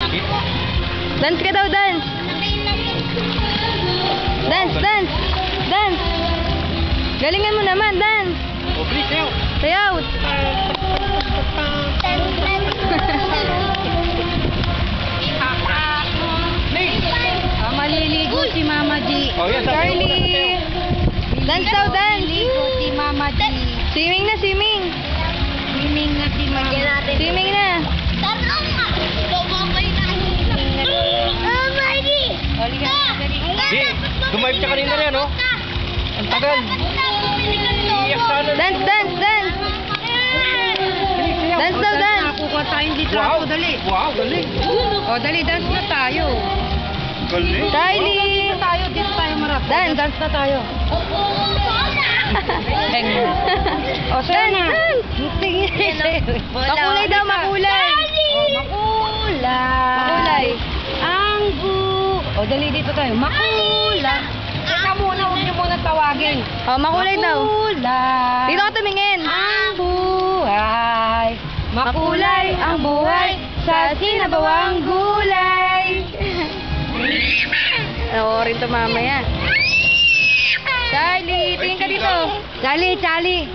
Dance ka daw, dance. Dance, dance. Dance. Galingan mo naman, dance. Sayaw. Maliligo si Mama G. Charlie. Dance daw, dance. Maliligo si Mama G. Swimming na, swimming. Swimming na si Mama G. Swimming na. Di, dumive siya kanina rin, no? Ang tagal. Iyak sana. Dance, dance, dance. Dance daw, dance. Nakukuha tayo dito. Wow, Dali. Wow, galing. O, dali, dance na tayo. Galing. Charlie. Tayo, dito tayo marap. Dance. Dance na tayo. O, sa'yo na. Makulay daw, makulay. Makulay. Makulay. Ang O, dali dito tayo. Makulay. Teka muna, huwag niyo muna tawagin. Oh, makulay daw. Makulay. Dito ka tumingin. Ang buhay. Makulay ang buhay sa sinabawang gulay. Oo, rin to mamaya. Charlie, tingin ka dito. Charlie, Charlie.